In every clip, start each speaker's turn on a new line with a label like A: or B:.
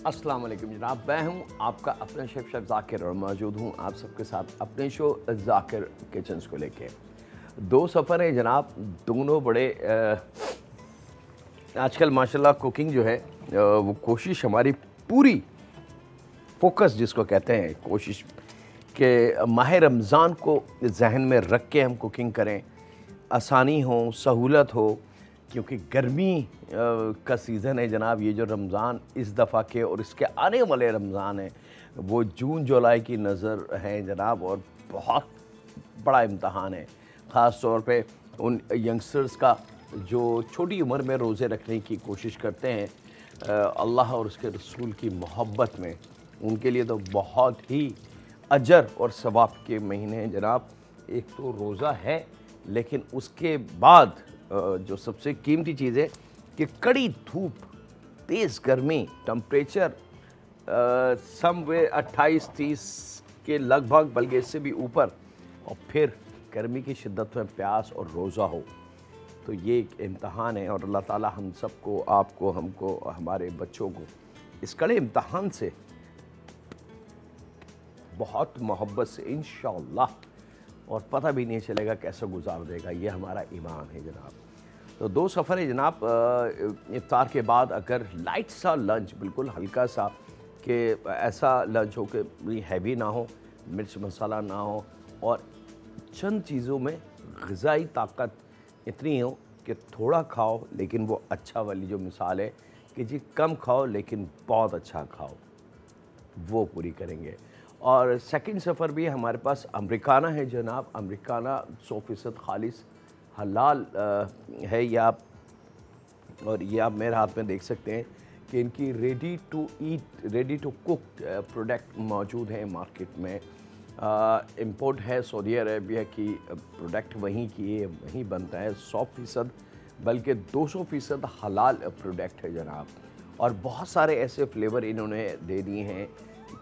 A: अस्सलाम वालेकुम जनाब, मैं हूं आपका अपना शेफ़ ज़ाकिर और मौजूद हूं आप सबके साथ अपने शो ज़ाकिर किचन्स को लेके। दो सफ़र हैं जनाब, दोनों बड़े आजकल माशाल्लाह कुकिंग जो है वो कोशिश हमारी पूरी फ़ोकस जिसको कहते हैं, कोशिश कि माह रमज़ान को ज़हन में रख के हम कुकिंग करें, आसानी हो, सहूलत हो, क्योंकि गर्मी का सीज़न है जनाब। ये जो रमज़ान इस दफ़ा के और इसके आने वाले रमज़ान हैं वो जून जुलाई की नज़र हैं जनाब, और बहुत बड़ा इम्तहान है ख़ास तौर पे उन यंगस्टर्स का जो छोटी उम्र में रोज़े रखने की कोशिश करते हैं अल्लाह और उसके रसूल की मोहब्बत में। उनके लिए तो बहुत ही अजर और सवाब के महीने हैं जनाब। एक तो रोज़ा है, लेकिन उसके बाद जो सबसे कीमती चीज़ है कि कड़ी धूप, तेज़ गर्मी, टेम्परेचर समवेयर 28-30 के लगभग, बल्कि इससे भी ऊपर, और फिर गर्मी की शिद्दत में प्यास और रोज़ा हो, तो ये एक इम्तहान है। और अल्लाह ताला हम सबको, आपको, हमको, हमारे बच्चों को इस कड़े इम्तहान से बहुत मोहब्बत से इंशाअल्लाह, और पता भी नहीं चलेगा कैसे गुजार देगा। ये हमारा ईमान है जनाब। तो दो सफ़र है जनाब। इफ्तार के बाद अगर लाइट सा लंच, बिल्कुल हल्का सा, कि ऐसा लंच हो कि हैवी ना हो, मिर्च मसाला ना हो, और चंद चीज़ों में ग़िज़ाई ताकत इतनी हो कि थोड़ा खाओ लेकिन वो अच्छा वाली जो मिसाल है कि जी कम खाओ लेकिन बहुत अच्छा खाओ, वो पूरी करेंगे। और सेकंड सफ़र भी हमारे पास अमरीकाना है जनाब। अमरीकाना 100% खालिस हलाल है। ये आप, और ये आप मेरे हाथ में देख सकते हैं कि इनकी ready to eat, ready to cook product मौजूद हैं मार्केट में। इंपोर्ट है सऊदी अरेबिया की, प्रोडक्ट वहीं की है, वहीं बनता है। 100% बल्कि 200% हलाल प्रोडक्ट है जनाब। और बहुत सारे ऐसे फ्लेवर इन्होंने दे दिए हैं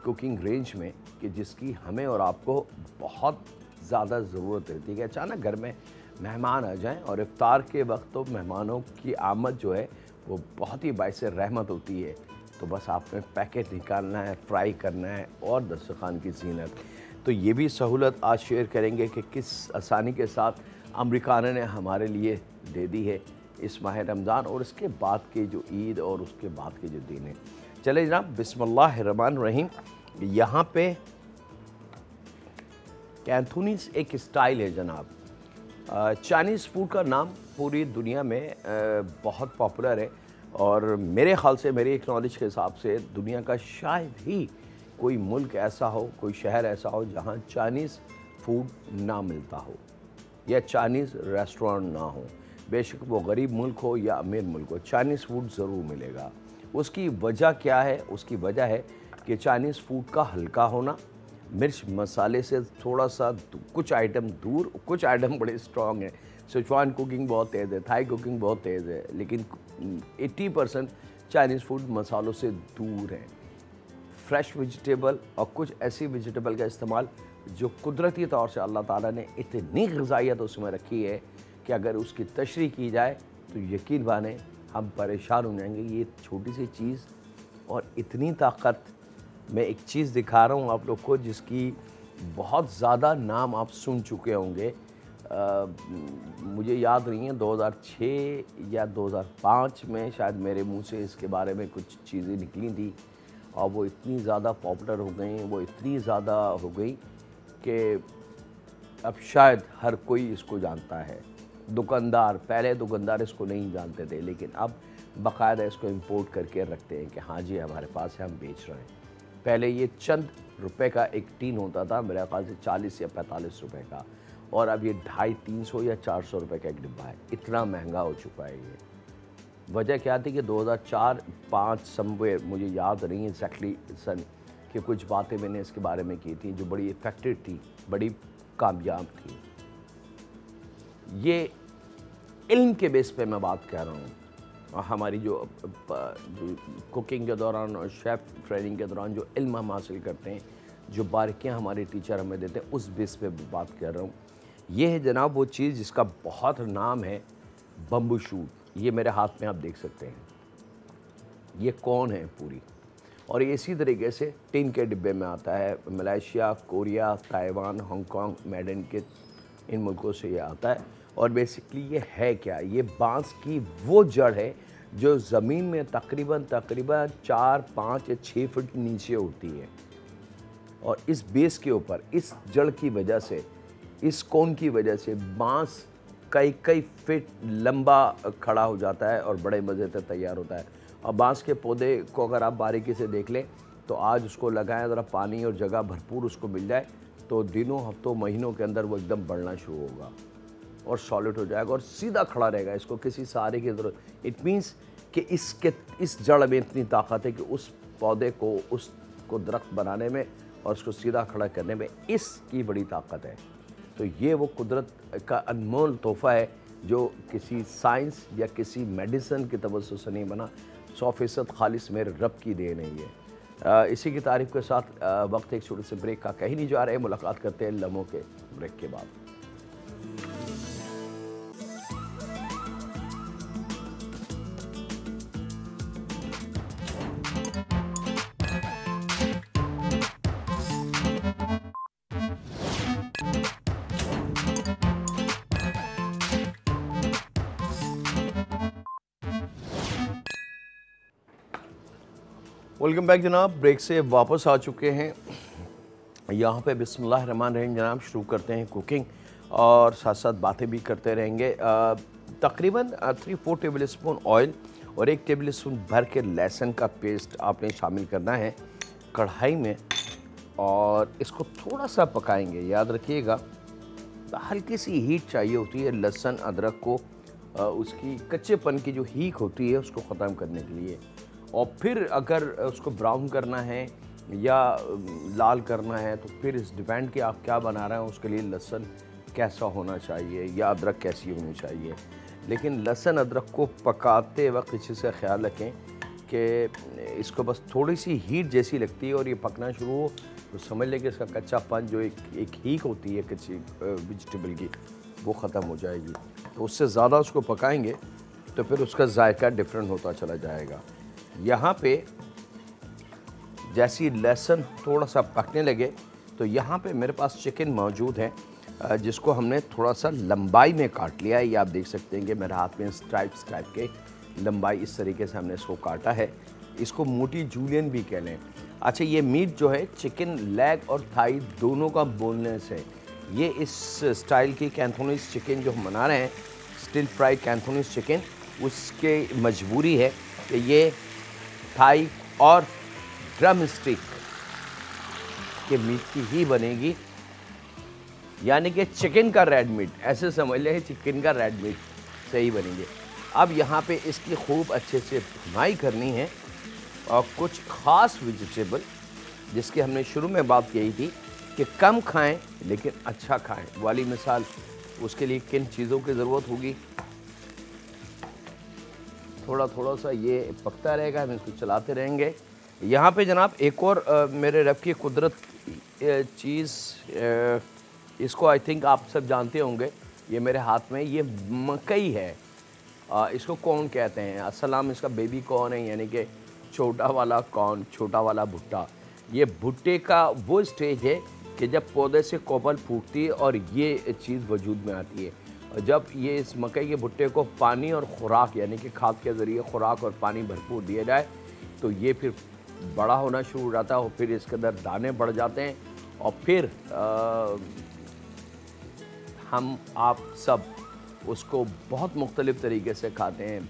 A: कुकिंग रेंज में कि जिसकी हमें और आपको बहुत ज़्यादा ज़रूरत रहती है कि अचानक घर में मेहमान आ जाएं, और इफ्तार के वक्त तो मेहमानों की आमद जो है वो बहुत ही बाइस रहमत होती है। तो बस आपने पैकेट निकालना है, फ्राई करना है, और दस्तरखान की ज़ीनत। तो ये भी सहूलत आज शेयर करेंगे कि किस आसानी के साथ अमरीकाना ने हमारे लिए दे दी है इस माह रमज़ान और इसके बाद के जो ईद और उसके बाद के जो दिन हैं। चले जनाब, बिस्मिल्लाहिर्रहमानिर्रहीम। यहाँ पे कैंथोनीज एक स्टाइल है जनाब। चाइनीज़ फूड का नाम पूरी दुनिया में बहुत पॉपुलर है, और मेरे ख़्याल से, मेरे एक नॉलेज के हिसाब से, दुनिया का शायद ही कोई मुल्क ऐसा हो, कोई शहर ऐसा हो जहाँ चाइनीज़ फूड ना मिलता हो या चाइनीज़ रेस्टोरेंट ना हो। बेशक वो गरीब मुल्क हो या अमीर मुल्क हो, चाइनीज़ फूड ज़रूर मिलेगा। उसकी वजह क्या है? उसकी वजह है कि चाइनीज़ फूड का हल्का होना, मिर्च मसाले से थोड़ा सा कुछ आइटम दूर, कुछ आइटम बड़े स्ट्रॉन्ग हैं। सिचुआन कुकिंग बहुत तेज़ है, थाई कुकिंग बहुत तेज़ है, लेकिन 80% चाइनीज़ फूड मसालों से दूर है। फ्रेश वेजिटेबल और कुछ ऐसी वेजिटेबल का इस्तेमाल जो कुदरती तौर से अल्लाह ताला ने इतनी ग़िज़ाइयत उसमें रखी है कि अगर उसकी तशरीह की जाए तो यकीन माने हम परेशान हो जाएंगे। ये छोटी सी चीज़ और इतनी ताकत। मैं एक चीज़ दिखा रहा हूँ आप लोग को जिसकी बहुत ज़्यादा नाम आप सुन चुके होंगे। मुझे याद नहीं है, 2006 या 2005 में शायद मेरे मुंह से इसके बारे में कुछ चीज़ें निकली थी, और वो इतनी ज़्यादा पॉपुलर हो गई, वो इतनी ज़्यादा हो गई कि अब शायद हर कोई इसको जानता है। दुकानदार, पहले दुकानदार इसको नहीं जानते थे, लेकिन अब बाकायदा इसको इंपोर्ट करके रखते हैं कि हाँ जी हमारे पास है, हम बेच रहे हैं। पहले ये चंद रुपए का एक टीन होता था, मेरे ख्याल से 40 या 45 रुपए का, और अब ये 250-300 या 400 रुपए का एक डिब्बा है। इतना महंगा हो चुका है ये। वजह क्या थी कि 2004-5 समवेयर, मुझे याद नहीं एग्जैक्टली सन, कि कुछ बातें मैंने इसके बारे में की थी जो बड़ी इफ़ेक्टिव थी, बड़ी कामयाब थी। ये इल्म के बेस पे मैं बात कर रहा हूँ। हमारी जो कुकिंग के दौरान और शेफ़ ट्रेनिंग के दौरान जो इल्म हम हासिल करते हैं, जो बारीकियाँ हमारे टीचर हमें देते हैं, उस बेस पे बात कर रहा हूँ। ये है जनाब वो चीज़ जिसका बहुत नाम है, बम्बू शूट। ये मेरे हाथ में आप देख सकते हैं। ये कौन है पूरी, और ये इसी तरीके से टिन के डिब्बे में आता है। Malaysia, Korea, Taiwan, Hong Kong, Medan के इन मुल्कों से ये आता है। और बेसिकली ये है क्या, ये बांस की वो जड़ है जो ज़मीन में तकरीबन 4, 5 या 6 फुट नीचे होती है। और इस बेस के ऊपर इस जड़ की वजह से, इस कोन की वजह से बांस कई फीट लंबा खड़ा हो जाता है और बड़े मज़े से तैयार होता है। और बांस के पौधे को अगर आप बारीकी से देख लें तो आज उसको लगाएं, ज़रा पानी और जगह भरपूर उसको मिल जाए तो दिनों, हफ्तों, महीनों के अंदर वो एकदम बढ़ना शुरू होगा और सॉलिड हो जाएगा और सीधा खड़ा रहेगा। इसको किसी सहारे की ज़रूरत, इट मीन्स कि इस जड़ में इतनी ताकत है कि उस पौधे को, उसको दरख्त बनाने में और उसको सीधा खड़ा करने में इसकी बड़ी ताकत है। तो ये वो कुदरत का अनमोल तोहफ़ा है जो किसी साइंस या किसी मेडिसिन की तवज्जो से नहीं बना, 100% खालिस मेरे रब की देन है ये। इसी की तारीफ़ के साथ वक्त एक छोटे से ब्रेक का कहीं नहीं जा रहे, मुलाकात करते हैं लम्हों के ब्रेक के बाद। वेलकम बैक जनाब, ब्रेक से वापस आ चुके हैं। यहाँ पे बिस्मिल्लाहिर्रहमानिर्रहीम जनाब शुरू करते हैं कुकिंग और साथ साथ बातें भी करते रहेंगे। तकरीबन 3-4 टेबल स्पून ऑयल और 1 टेबल स्पून भर के लहसुन का पेस्ट आपने शामिल करना है कढ़ाई में और इसको थोड़ा सा पकाएंगे। याद रखिएगा हल्की सी हीट चाहिए होती है लहसुन अदरक को, उसकी कच्चेपन की जो हीक होती है उसको ख़त्म करने के लिए। और फिर अगर उसको ब्राउन करना है या लाल करना है तो फिर इस डिपेंड कि आप क्या बना रहे हैं, उसके लिए लहसुन कैसा होना चाहिए या अदरक कैसी होनी चाहिए। लेकिन लहसुन अदरक को पकाते वक्त इसी से ख्याल रखें कि इसको बस थोड़ी सी हीट जैसी लगती है और ये पकना शुरू हो तो समझ लें कि इसका कच्चापन जो एक हीक होती है कच्ची वेजिटेबल की वो ख़त्म हो जाएगी। तो उससे ज़्यादा उसको पकाएंगे तो फिर उसका जायका डिफरेंट होता चला जाएगा। यहाँ पे जैसी लहसुन थोड़ा सा पकने लगे तो यहाँ पे मेरे पास चिकन मौजूद है जिसको हमने थोड़ा सा लंबाई में काट लिया है। ये आप देख सकते हैं कि मेरे हाथ में स्ट्राइप्स टाइप के लंबाई इस तरीके से हमने इसको काटा है। इसको मोटी जूलियन भी कह लें। अच्छा, ये मीट जो है चिकन लेग और थाई दोनों का बोनलेस है। ये इस स्टाइल की कैंथोनीज चिकन जो हम बना रहे हैं, स्टिल फ्राई कैंथोनीज चिकन, उसके मजबूरी है कि ये थाई और ड्रम स्टिक के मीट की ही बनेगी, यानी कि चिकन का रेड मीट, ऐसे समझ लें चिकन का रेड मीट से ही बनेंगे। अब यहाँ पे इसकी खूब अच्छे से भुनाई करनी है और कुछ ख़ास वेजिटेबल जिसकी हमने शुरू में बात की थी कि कम खाएं लेकिन अच्छा खाएं वाली मिसाल, उसके लिए किन चीज़ों की ज़रूरत होगी। थोड़ा थोड़ा सा ये पकता रहेगा, हम इसको चलाते रहेंगे। यहाँ पे जनाब एक और मेरे रब की कुदरत चीज़, इसको आई थिंक आप सब जानते होंगे। ये मेरे हाथ में ये मकई है, इसको कौन कहते हैं, असलाम इसका बेबी कॉर्न है, यानी कि छोटा वाला कॉर्न, छोटा वाला भुट्टा। ये भुट्टे का वो स्टेज है कि जब पौधे से कोपल फूटती है और ये चीज़ वजूद में आती है। जब ये इस मकई के भुट्टे को पानी और ख़ुराक यानी कि खाद के ज़रिए ख़ुराक और पानी भरपूर दिया जाए तो ये फिर बड़ा होना शुरू हो जाता है और फिर इसके अंदर दाने बढ़ जाते हैं और फिर हम आप सब उसको बहुत मुख्तलिफ़ तरीके से खाते हैं।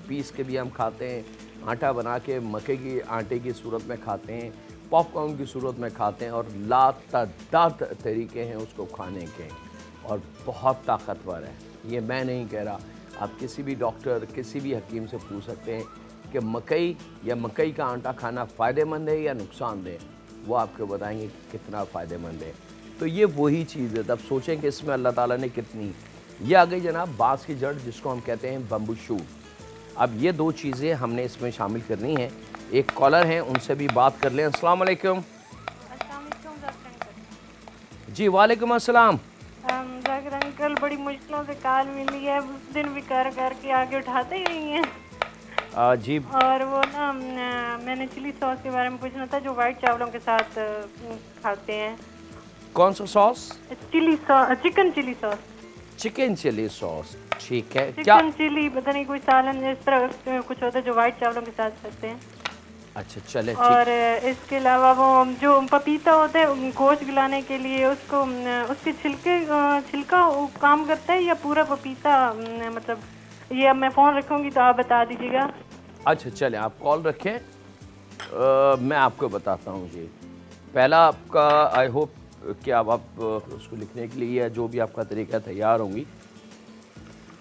A: पीस के भी हम खाते हैं, आटा बना के मकई की आटे की सूरत में खाते हैं, पॉपकॉर्न की सूरत में खाते हैं और लातादाद तरीके हैं उसको खाने के और बहुत ताकतवर है। ये मैं नहीं कह रहा, आप किसी भी डॉक्टर, किसी भी हकीम से पूछ सकते हैं कि मकई या मकई का आटा खाना फ़ायदेमंद है या नुकसानदेह, वो आपको बताएंगे कितना फ़ायदेमंद है। तो ये वही चीज़ है, तब सोचें कि इसमें अल्लाह ताला ने कितनी। ये आ गई जनाब बांस की जड़ जिसको हम कहते हैं बम्बू शूट। अब ये दो चीज़ें हमने इसमें शामिल करनी है। एक कॉलर हैं, उनसे भी बात कर लें। अस्सलाम वालेकुम। जी वालेकुम अस्सलाम।
B: जाकिर अंकल, बड़ी मुश्किलों से कॉल मिली है, दिन भी कर के आगे उठाते ही नहीं हैं।
A: जी।
B: और वो ना मैंने चिली सॉस के बारे में पूछना था जो वाइट चावलों के साथ खाते हैं।
A: कौन सा sauce?
B: Chilli sauce, chicken chilli sauce.
A: Chicken chilli sauce, ठीक है। क्या?
B: चिकन चिली पता नहीं, कोई सालन इस तरह कुछ होता है जो वाइट चावलों के साथ खाते हैं।
A: अच्छा चले,
B: और
A: ठीक।
B: इसके अलावा वो जो पपीता होता है गोश्त गलाने के लिए, उसको उसके छिलका काम करता है या पूरा पपीता? मतलब ये अब मैं फ़ोन रखूँगी तो आप बता दीजिएगा।
A: अच्छा चलें, आप कॉल रखें, मैं आपको बताता हूँ जी। पहला आपका, आई होप कि अब आप उसको लिखने के लिए या जो भी आपका तरीका तैयार होंगी।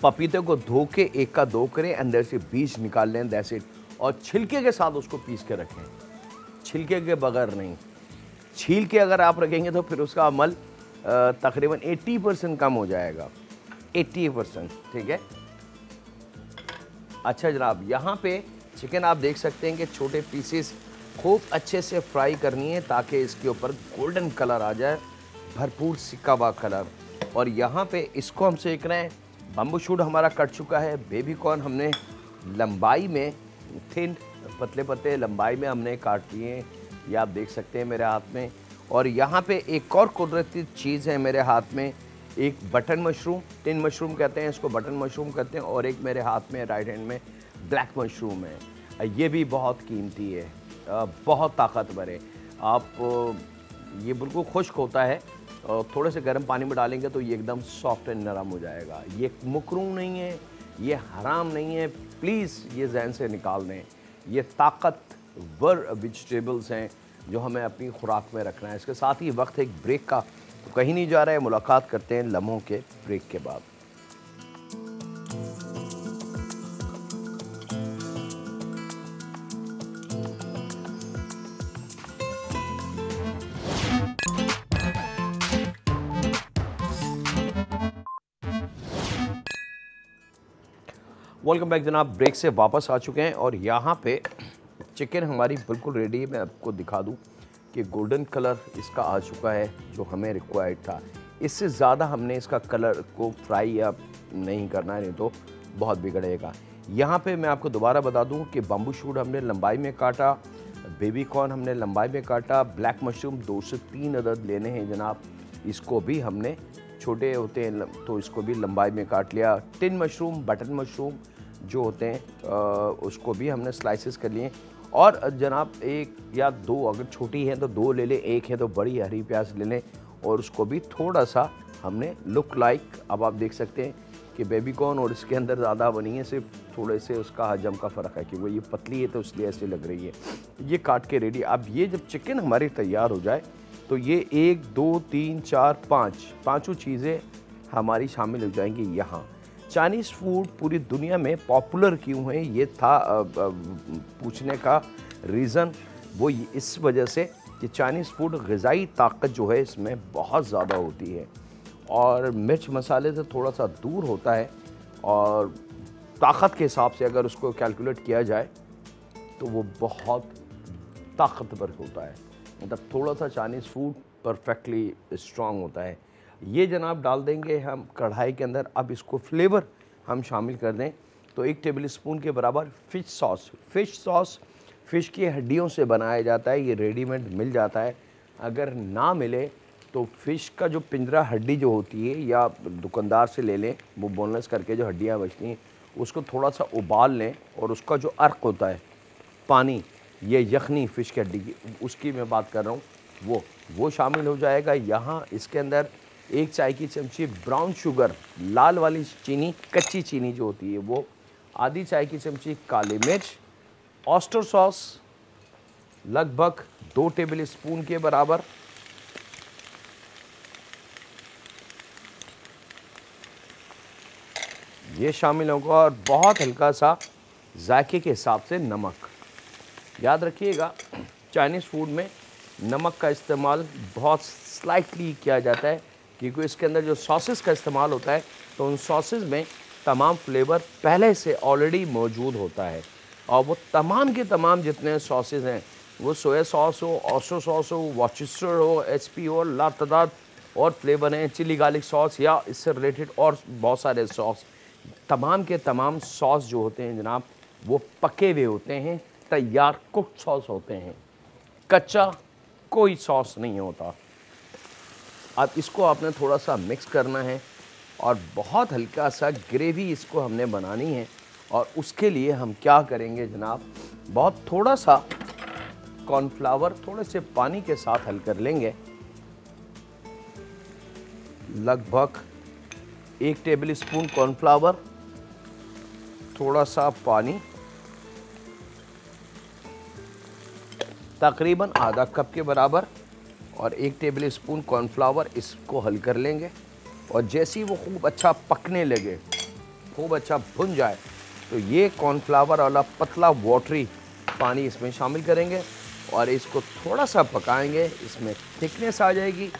A: पपीते को धो के एक का दो करें, अंदर से बीज निकाल लें, दैट्स इट। और छिलके के साथ उसको पीस के रखें, छिलके के बगैर नहीं। छील के अगर आप रखेंगे तो फिर उसका अमल तकरीबन 80% कम हो जाएगा, 80%, ठीक है। अच्छा जनाब, यहाँ पे चिकन आप देख सकते हैं कि छोटे पीसेस खूब अच्छे से फ्राई करनी है ताकि इसके ऊपर गोल्डन कलर आ जाए, भरपूर सिक्का हुआ कलर। और यहाँ पे इसको हम सेक रहे हैं। बम्बू शूट हमारा कट चुका है, बेबी कॉर्न हमने लंबाई में थिन पतले पतले लंबाई में हमने काट लिए हैं, ये आप देख सकते हैं मेरे हाथ में। और यहाँ पे एक और कुदरती चीज़ है मेरे हाथ में, एक बटन मशरूम, टिन मशरूम कहते हैं इसको, बटन मशरूम कहते हैं। और एक मेरे हाथ में राइट हैंड में ब्लैक मशरूम है, ये भी बहुत कीमती है, बहुत ताकतवर है। आप ये बिल्कुल खुश्क होता है और थोड़े से गर्म पानी में डालेंगे तो ये एकदम सॉफ्ट एंड नरम हो जाएगा। ये मकरूह नहीं है, ये हराम नहीं है, प्लीज़ ये जहन से निकाल दें। ये ताकतवर वेजिटेबल्स हैं जो हमें अपनी खुराक में रखना है। इसके साथ ही वक्त एक ब्रेक का, तो कहीं नहीं जा रहा है, मुलाकात करते हैं लम्हों के ब्रेक के बाद। वेलकम बैक जनाब, ब्रेक से वापस आ चुके हैं और यहाँ पे चिकन हमारी बिल्कुल रेडी है। मैं आपको दिखा दूँ कि गोल्डन कलर इसका आ चुका है जो हमें रिक्वायर्ड था। इससे ज़्यादा हमने इसका कलर को फ्राई या नहीं करना है, नहीं तो बहुत बिगड़ेगा। यहाँ पे मैं आपको दोबारा बता दूँ कि बम्बू शूट हमने लंबाई में काटा, बेबी कॉर्न हमने लंबाई में काटा, ब्लैक मशरूम 2 से 3 अदद लेने हैं जनाब, इसको भी हमने छोटे होते हैं तो इसको भी लंबाई में काट लिया। टिन मशरूम, बटन मशरूम जो होते हैं उसको भी हमने स्लाइसेस कर लिए। और जनाब एक या दो, अगर छोटी है तो 2 ले लें, एक है तो बड़ी हरी प्याज ले लें और उसको भी थोड़ा सा हमने लुक लाइक, अब आप देख सकते हैं कि बेबी कॉर्न और इसके अंदर ज़्यादा बनी है, सिर्फ थोड़े से उसका हजम का फ़र्क है कि वो ये पतली है तो इसलिए ऐसे लग रही है। ये काट के रेडी। अब ये जब चिकन हमारी तैयार हो जाए तो ये 1 2 3 4 5 पाँचों चीज़ें हमारी शामिल हो जाएंगी यहाँ। चाइनीज़ फूड पूरी दुनिया में पॉपुलर क्यों है, ये था पूछने का रीज़न। वो इस वजह से कि चाइनीज़ फूड ग़िज़ाई ताकत जो है इसमें बहुत ज़्यादा होती है और मिर्च मसाले से थोड़ा सा दूर होता है। और ताकत के हिसाब से अगर उसको कैलकुलेट किया जाए तो वो बहुत ताकतवर होता है। मतलब थोड़ा सा चाइनीज़ फूड परफेक्टली स्ट्रॉन्ग होता है। ये जनाब डाल देंगे हम कढ़ाई के अंदर। अब इसको फ्लेवर हम शामिल कर दें तो 1 टेबल स्पून के बराबर fish sauce. Fish sauce fish की हड्डियों से बनाया जाता है, ये रेडीमेड मिल जाता है। अगर ना मिले तो फ़िश का जो पिंजरा हड्डी जो होती है या दुकानदार से ले लें, वो बोनलेस करके जो हड्डियाँ बचती हैं उसको थोड़ा सा उबाल लें और उसका जो अर्क होता है पानी, ये यखनी फ़िश की हड्डी की, उसकी मैं बात कर रहा हूँ, वो शामिल हो जाएगा। यहाँ इसके अंदर 1 चाय की चमची ब्राउन शुगर, लाल वाली चीनी, कच्ची चीनी जो होती है वो, आधी चाय की चमची काली मिर्च, ऑस्टर सॉस लगभग 2 टेबल स्पून के बराबर, ये शामिल होगा। और बहुत हल्का सा जायके के हिसाब से नमक। याद रखिएगा चाइनीज़ फूड में नमक का इस्तेमाल बहुत स्लाइटली किया जाता है क्योंकि इसके अंदर जो सॉसेस का इस्तेमाल होता है तो उन सॉसेस में तमाम फ्लेवर पहले से ऑलरेडी मौजूद होता है। और वो तमाम के तमाम जितने सॉसेस हैं, वो सोया सॉस हो, ऑस्टर सॉस हो, वॉचेस्टर हो, एचपी हो, लातादाद और फ्लेवर हैं, चिली गार्लिक सॉस या इससे रिलेटेड और बहुत सारे सॉस, तमाम के तमाम सॉस जो होते हैं जनाब वो पके हुए होते हैं, तैयार कुक्ड सॉस होते हैं, कच्चा कोई सॉस नहीं होता। अब इसको आपने थोड़ा सा मिक्स करना है और बहुत हल्का सा ग्रेवी इसको हमने बनानी है। और उसके लिए हम क्या करेंगे जनाब, बहुत थोड़ा सा कॉर्नफ्लावर थोड़े से पानी के साथ हल कर लेंगे, लगभग 1 टेबल स्पून कॉर्नफ्लावर, थोड़ा सा पानी, तकरीबन आधा कप के बराबर, और 1 टेबल स्पून कॉर्नफ्लावर, इसको हल कर लेंगे। और जैसे ही वो खूब अच्छा पकने लगे, खूब अच्छा भुन जाए, तो ये कॉर्नफ्लावर वाला पतला वाटरी पानी इसमें शामिल करेंगे और इसको थोड़ा सा पकाएंगे। इसमें थिकनेस आ जाएगी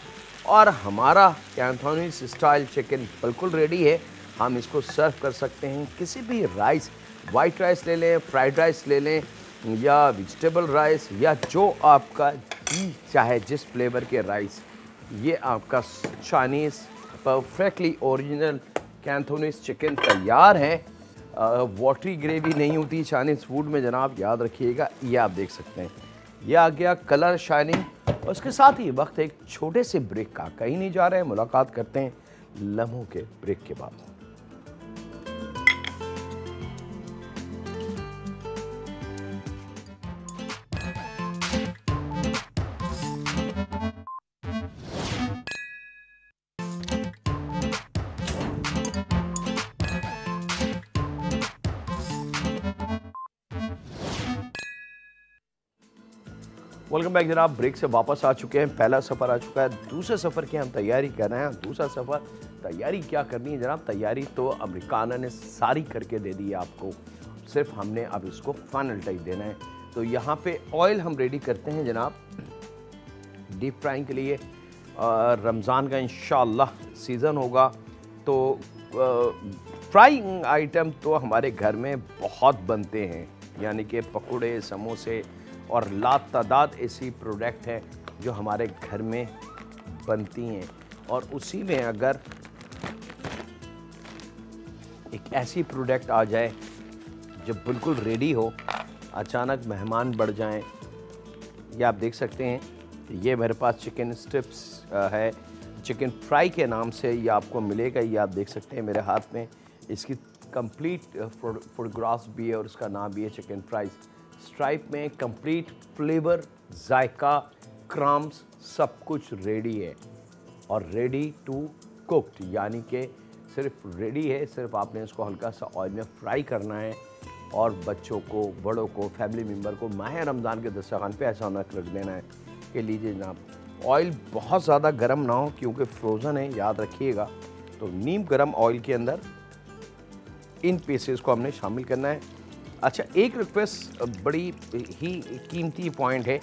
A: और हमारा कैंटोनीज स्टाइल चिकन बिल्कुल रेडी है। हम इसको सर्व कर सकते हैं किसी भी राइस, वाइट राइस ले लें, फ्राइड राइस ले लें, या वेजिटेबल राइस, या जो आपका जी चाहे जिस फ्लेवर के राइस। ये आपका Chinese perfectly original Cantonese chicken तैयार है। वाटरी ग्रेवी नहीं होती चाइनीज़ फूड में जनाब, याद रखिएगा। ये आप देख सकते हैं, ये आ गया कलर शाइनिंग। उसके साथ ही वक्त एक छोटे से ब्रेक का, कहीं नहीं जा रहे हैं, मुलाकात करते हैं लम्हों के ब्रेक के बाद। वेलकम बैक जनाब, ब्रेक से वापस आ चुके हैं। पहला सफ़र आ चुका है, दूसरे सफ़र की हम तैयारी कर रहे हैं। दूसरा सफ़र तैयारी क्या करनी है जनाब, तैयारी तो अमेरिकाना ने सारी करके दे दी है आपको, सिर्फ हमने अब इसको फाइनल टच देना है। तो यहाँ पे ऑयल हम रेडी करते हैं जनाब डीप फ्राइंग के लिए। रमज़ान का इंशाअल्लाह सीज़न होगा तो फ्राइंग आइटम तो हमारे घर में बहुत बनते हैं, यानी कि पकौड़े, समोसे और लातादाद ऐसी प्रोडक्ट है जो हमारे घर में बनती हैं। और उसी में अगर एक ऐसी प्रोडक्ट आ जाए जो बिल्कुल रेडी हो, अचानक मेहमान बढ़ जाएं, ये आप देख सकते हैं। ये मेरे पास चिकन स्ट्रिप्स है, चिकन फ्राई के नाम से ये आपको मिलेगा। ये आप देख सकते हैं मेरे हाथ में, इसकी कंप्लीट फोटोग्राफ्स भी है और उसका नाम भी है चिकन फ्राइज। स्ट्राइप में कंप्लीट फ्लेवर, जायका, क्रम्स सब कुछ रेडी है और रेडी टू कुक्ड, यानी कि सिर्फ रेडी है, सिर्फ आपने इसको हल्का सा ऑयल में फ्राई करना है। और बच्चों को, बड़ों को, फैमिली मेम्बर को माह रमज़ान के दस्तरखान पे ऐसा होना रख देना है कि लीजिए जनाब। ऑयल बहुत ज़्यादा गर्म ना हो क्योंकि फ्रोज़न है, याद रखिएगा। तो नीम गर्म ऑयल के अंदर इन पीसेस को हमने शामिल करना है। अच्छा, एक रिक्वेस्ट बड़ी ही कीमती पॉइंट है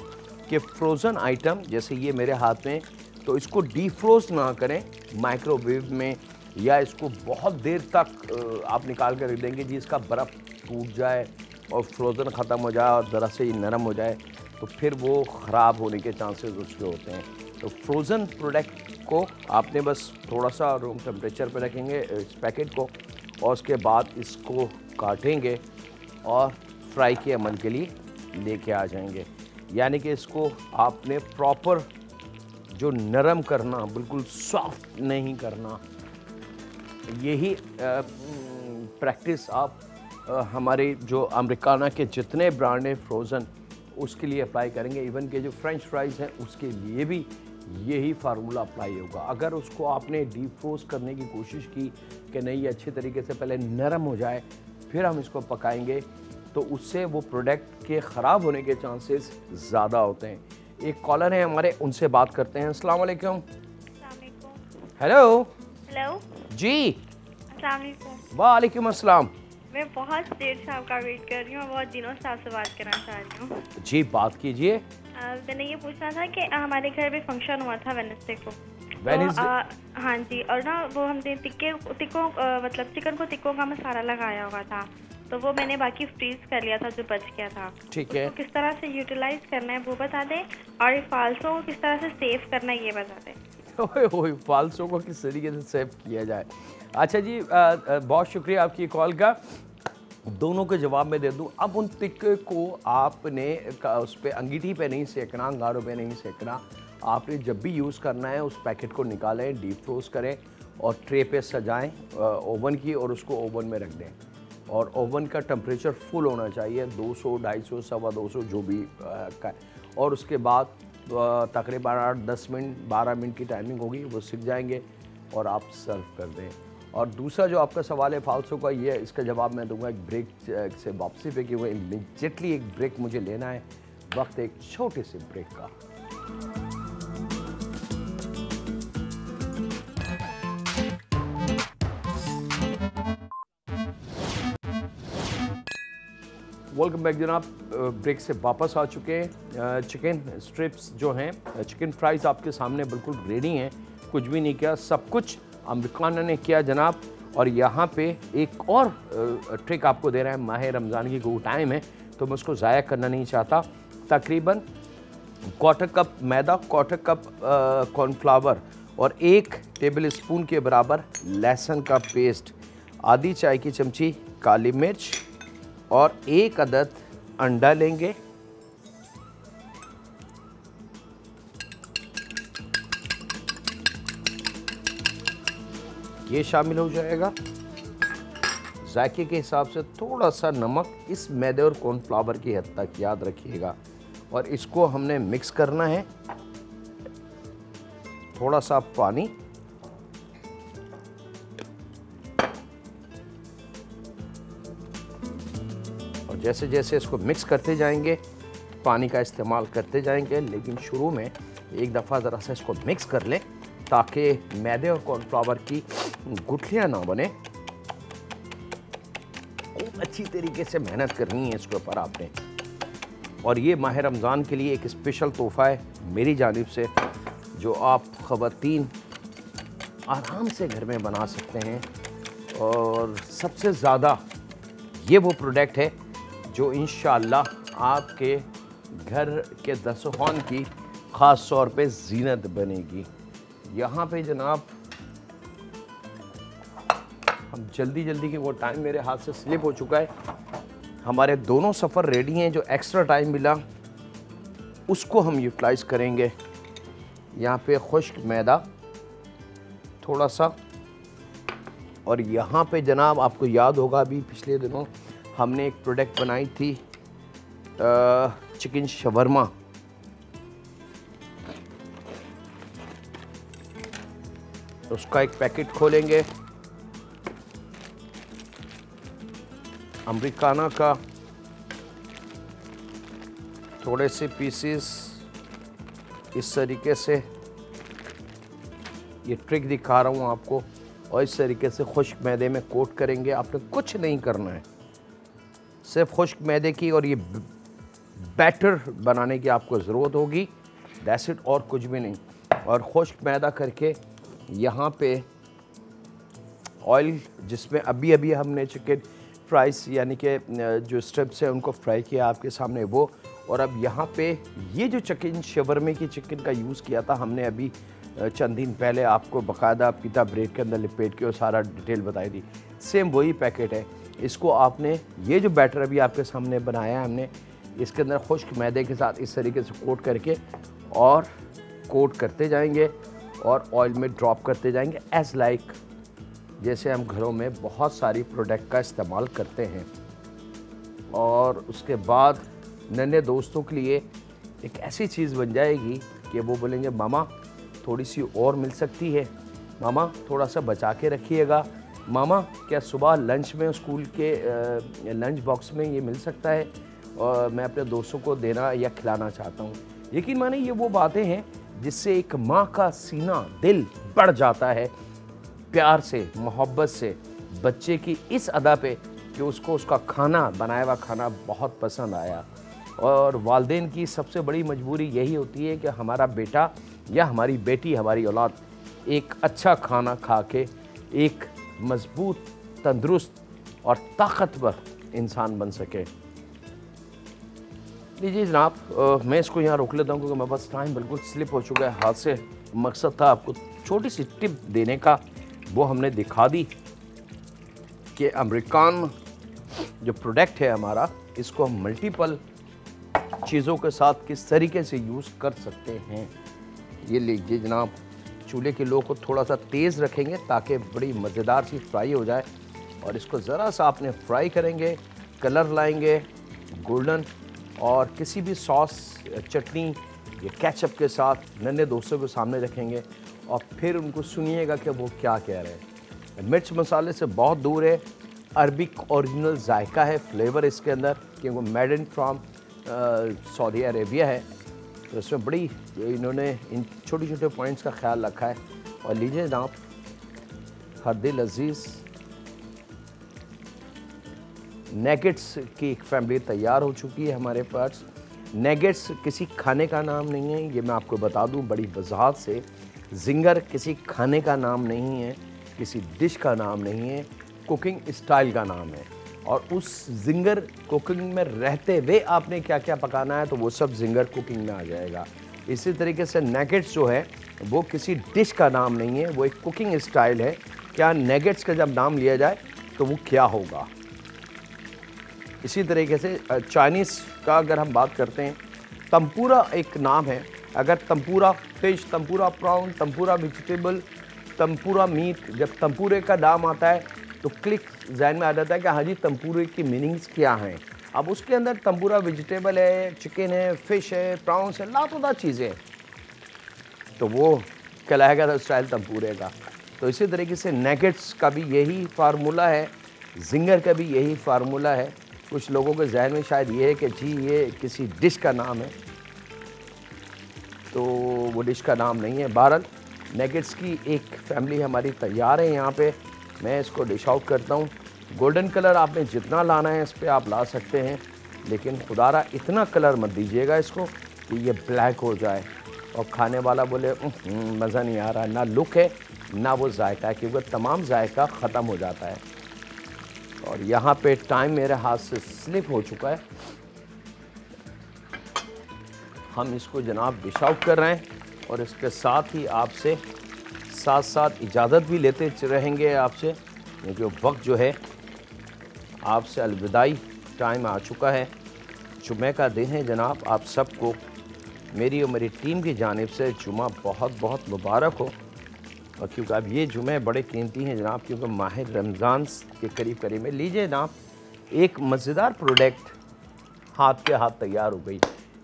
A: कि फ्रोज़न आइटम जैसे ये मेरे हाथ में, तो इसको डीफ्रोस्ट ना करें माइक्रोवेव में, या इसको बहुत देर तक आप निकाल कर रख देंगे जी इसका बर्फ़ टूट जाए और फ्रोज़न ख़त्म हो जाए और ज़रा से ही नरम हो जाए, तो फिर वो ख़राब होने के चांसेस उसके होते हैं। तो फ्रोज़न प्रोडक्ट को आपने बस थोड़ा सा रूम टेम्परेचर पे रखेंगे इस पैकेट को, और उसके बाद इसको काटेंगे और फ्राई के अमल के लिए लेके आ जाएंगे। यानी कि इसको आपने प्रॉपर जो नरम करना, बिल्कुल सॉफ्ट नहीं करना, यही प्रैक्टिस आप हमारे जो अमेरिकाना के जितने ब्रांड हैं फ्रोज़न, उसके लिए अप्लाई करेंगे। इवन के जो फ्रेंच फ्राइज़ हैं उसके लिए भी यही फार्मूला अप्लाई होगा। अगर उसको आपने डीप फ्रोज करने की कोशिश की कि नहीं, अच्छे तरीके से पहले नरम हो जाए फिर हम इसको पकाएंगे, तो उससे वो प्रोडक्ट के ख़राब होने के चांसेस ज़्यादा होते हैं। एक कॉलर है हमारे, उनसे बात करते हैं। अस्सलाम वालेकुम। हेलो।
B: हेलो
A: जी।
B: अस्सलाम वालेकुम।
A: वालेकुम अस्सलाम।
B: मैं बहुत देर से आपका वेट कर रही हूँ, बहुत दिनों से आपसे बात करना चाह रही हूँ।
A: जी बात कीजिए।
B: मैंने ये पूछना था कि हमारे घर में फंक्शन हुआ था वेडनेसडे को।
A: वेडनेसडे?
B: हाँ जी, और ना वो हमने टिक्कों मतलब चिकन को टिक्कों का मसाला लगाया हुआ था, तो वो मैंने बाकी फ्रीज कर लिया था जो बच गया था।
A: ठीक है।
B: तो किस तरह से यूटिलाइज करना है वो बता दें, और फालसों को किस तरह से सेव करना है ये बता दें।
A: ओए फालसों को किस तरीके से सेव किया जाए। अच्छा जी, बहुत शुक्रिया आपकी कॉल का। दोनों के जवाब में दे दूं। अब उन टिक्के को आपने उस पर अंगीठी पे नहीं सेकना, अंगारों पे नहीं सेकना। आपने जब भी यूज़ करना है उस पैकेट को निकालें, डीप फ्रोज करें और ट्रे पे सजाएं ओवन की, और उसको ओवन में रख दें। और ओवन का टेम्परेचर फुल होना चाहिए, 200, 250, 250 जो भी का। और उसके बाद तकरीबन 8-10 मिनट 12 मिनट की टाइमिंग होगी, वो सीख जाएंगे और आप सर्व कर दें। और दूसरा जो आपका सवाल है फालसू का, ये इसका जवाब मैं दूंगा एक ब्रेक से वापसी पे, कि वो इमीडिएटली एक ब्रेक मुझे लेना है। वक्त एक छोटे से ब्रेक का। वेलकम बैक जनाब। ब्रेक से वापस आ चुके हैं। चिकन स्ट्रिप्स जो हैं, चिकन फ्राइज़ आपके सामने बिल्कुल रेडी हैं, कुछ भी नहीं किया, सब कुछ अमरीकाना ने किया जनाब। और यहाँ पे एक और ट्रिक आपको दे रहे हैं। माह रमज़ान की गो टाइम है तो मैं उसको ज़ाया करना नहीं चाहता। तकरीबन 1/4 कप मैदा, 1/4 कप कॉर्नफ्लावर और 1 टेबल स्पून के बराबर लहसुन का पेस्ट, आधी चाय की चमची काली मिर्च और 1 अदद अंडा लेंगे। ये शामिल हो जाएगा। जायके के हिसाब से थोड़ा सा नमक, इस मैदे और कॉर्नफ्लावर की हद तक याद रखिएगा। और इसको हमने मिक्स करना है। थोड़ा सा पानी, और जैसे जैसे इसको मिक्स करते जाएंगे पानी का इस्तेमाल करते जाएंगे, लेकिन शुरू में एक दफ़ा ज़रा सा इसको मिक्स कर लें ताकि मैदे और कॉर्नफ्लावर की गुठलियाँ ना बने। खूब अच्छी तरीके से मेहनत करनी है इसके ऊपर आपने। और ये माह रमज़ान के लिए एक स्पेशल तोहफ़ा है मेरी जानिब से, जो आप ख़वातीन आराम से घर में बना सकते हैं। और सबसे ज़्यादा ये वो प्रोडक्ट है जो इंशाअल्लाह आपके घर के दस्तरखान की ख़ास तौर पे ज़ीनत बनेगी। यहाँ पे जनाब हम जल्दी की, वो टाइम मेरे हाथ से स्लिप हो चुका है। हमारे दोनों सफ़र रेडी हैं। जो एक्स्ट्रा टाइम मिला उसको हम यूटिलाइज़ करेंगे। यहाँ पे खुश्क मैदा थोड़ा सा, और यहाँ पे जनाब आपको याद होगा अभी पिछले दिनों हमने एक प्रोडक्ट बनाई थी चिकन शवरमा। उसका एक पैकेट खोलेंगे, अमरीकाना का थोड़े से पीसेस इस तरीके से, ये ट्रिक दिखा रहा हूँ आपको, और इस तरीके से खुश्क मैदे में कोट करेंगे। आपने कुछ नहीं करना है, सिर्फ खुश्क मैदे की और ये बैटर बनाने की आपको ज़रूरत होगी, दैट्स इट, और कुछ भी नहीं। और खुश्क मैदा करके यहाँ पे ऑयल जिसमें अभी हमने चिकन फ्राइज़ यानी कि जो स्ट्रिप्स हैं उनको फ्राई किया आपके सामने वो। और अब यहाँ पे ये जो चिकन शवरमे की चिकन का यूज़ किया था हमने अभी चंद दिन पहले, आपको बाकायदा पीता ब्रेड के अंदर लिपेट के और सारा डिटेल बताई थी। सेम वही पैकेट है। इसको आपने, ये जो बैटर अभी आपके सामने बनाया है हमने, इसके अंदर खुश्क मैदे के साथ इस तरीके से कोट करके और कोट करते जाएंगे और ऑयल में ड्रॉप करते जाएंगे, एज़ लाइक जैसे हम घरों में बहुत सारी प्रोडक्ट का इस्तेमाल करते हैं। और उसके बाद नन्हे दोस्तों के लिए एक ऐसी चीज़ बन जाएगी कि वो बोलेंगे मामा थोड़ी सी और मिल सकती है, मामा थोड़ा सा बचा के रखिएगा, मामा क्या सुबह लंच में स्कूल के लंच बॉक्स में ये मिल सकता है, और मैं अपने दोस्तों को देना या खिलाना चाहता हूँ। यकीन माने ये वो बातें हैं जिससे एक माँ का सीना, दिल बढ़ जाता है प्यार से, मोहब्बत से, बच्चे की इस अदा पे कि उसको उसका खाना, बनाया हुआ खाना बहुत पसंद आया। और वालिदैन की सबसे बड़ी मजबूरी यही होती है कि हमारा बेटा या हमारी बेटी, हमारी औलाद एक अच्छा खाना खा के एक मजबूत, तंदुरुस्त और ताकतवर इंसान बन सके। लीजिए जनाब, मैं इसको यहाँ रोक लेता हूँ क्योंकि मेरे पास टाइम बिल्कुल स्लिप हो चुका है हाथ से। मकसद था आपको छोटी सी टिप देने का, वो हमने दिखा दी कि अमेरिकन जो प्रोडक्ट है हमारा, इसको हम मल्टीपल चीज़ों के साथ किस तरीके से यूज़ कर सकते हैं। ये लीजिए जनाब, चूल्हे की लो को थोड़ा सा तेज़ रखेंगे ताकि बड़ी मज़ेदार सी फ्राई हो जाए, और इसको ज़रा सा आपने फ्राई करेंगे, कलर लाएंगे गोल्डन, और किसी भी सॉस, चटनी या केचप के साथ नन्हे दोस्तों को सामने रखेंगे और फिर उनको सुनिएगा कि वो क्या कह रहे हैं। मिर्च मसाले से बहुत दूर है, अरबिक ओरिजिनल जायका है, फ्लेवर इसके अंदर, क्योंकि made in from Saudi Arabia है, तो इसमें बड़ी इन्होंने इन छोटे छोटे पॉइंट्स का ख्याल रखा है। और लीजिए जनाब, हर दिल अजीज़ नेगेट्स की एक फैमिली तैयार हो चुकी है हमारे पास। नेगेट्स किसी खाने का नाम नहीं है, ये मैं आपको बता दूं बड़ी वजाहत से। जिंगर किसी खाने का नाम नहीं है, किसी डिश का नाम नहीं है, कुकिंग स्टाइल का नाम है। और उस जिंगर कुकिंग में रहते हुए आपने क्या क्या पकाना है, तो वो सब जिंगर कुकिंग में आ जाएगा। इसी तरीके से नेगेट्स जो है वो किसी डिश का नाम नहीं है, वो एक कुकिंग स्टाइल है। क्या नेगेट्स का जब नाम लिया जाए तो वो क्या होगा। इसी तरीके से चाइनीज़ का अगर हम बात करते हैं, तंपूरा एक नाम है। अगर tempura fish, tempura prawn, tempura vegetable, tempura meat, जब तंपूरे का नाम आता है तो क्लिक जहन में आ जाता है कि हाँ जी तंपूरे की मीनिंग्स क्या हैं। अब उसके अंदर तंपूरा वेजिटेबल है, चिकन है, फ़िश है, प्राउंस है, लातोदा चीज़ें हैं, तो वो कहलाएगा था स्टाइल तंपूरे का। तो इसी तरीके से नेगेट्स का भी यही फार्मूला है, जिंगर का भी यही फार्मूला है। कुछ लोगों के जहन में शायद ये है कि जी ये किसी डिश का नाम है, तो वो डिश का नाम नहीं है। बहरहाल नेगेट्स की एक फैमिली हमारी तैयार है यहाँ पे। मैं इसको डिश आउट करता हूँ। गोल्डन कलर आपने जितना लाना है इस पर आप ला सकते हैं, लेकिन खुदारा इतना कलर मत दीजिएगा इसको कि ये ब्लैक हो जाए और खाने वाला बोले मज़ा नहीं आ रहा, ना लुक है ना वो जायका है, क्योंकि तमाम जायका ख़त्म हो जाता है। और यहाँ पे टाइम मेरे हाथ से स्लिप हो चुका है, हम इसको जनाब डिश आउट कर रहे हैं। और इसके साथ ही आपसे साथ साथ इजाज़त भी लेते रहेंगे आपसे, क्योंकि वक्त जो है आपसे अलविदाई टाइम आ चुका है। जुमे का दिन है जनाब, आप सबको मेरी और मेरी टीम की जानिब से जुमा बहुत बहुत मुबारक हो। और क्योंकि अब ये जुमे बड़े कीमती हैं जनाब, क्योंकि माह रमज़ान के करीब करीब में। लीजिए जनाब, एक मज़ेदार प्रोडक्ट हाथ के हाथ तैयार हो गई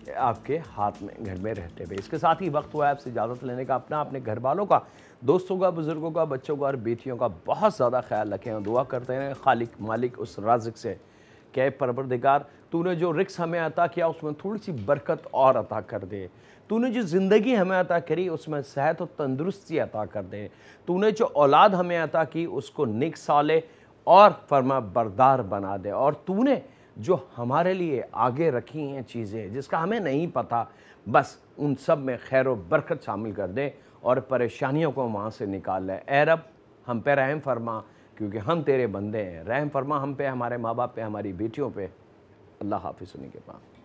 A: आपके हाथ में घर में रहते हुए। इसके साथ ही वक्त हुआ है आपसे इजाज़त लेने का। अपने घर वालों का, दोस्तों का, बुज़ुर्गों का, बच्चों का और बेटियों का बहुत ज़्यादा ख्याल रखें और दुआ करते हैं खालिक मालिक उस राज़िक से कि परवरदिगार तूने जो रिज़्क़ हमें अता किया उसमें थोड़ी सी बरकत और अता कर दे। तूने जो ज़िंदगी हमें अता करी उसमें सेहत और तंदुरुस्ती अता कर दे। तूने जो औलाद हमें अता की उसको नेक साले और फरमा बरदार बना दे। और तूने जो हमारे लिए आगे रखी हैं चीज़ें जिसका हमें नहीं पता, बस उन सब में खैर व बरकत शामिल कर दे और परेशानियों को वहाँ से निकाल ले। ए रब, हम पे रहम फरमा, क्योंकि हम तेरे बंदे हैं। रहम फरमा हम पे, हमारे माँ बाप पे, हमारी बेटियों पे। अल्लाह हाफ़िज़। सुनी के पास।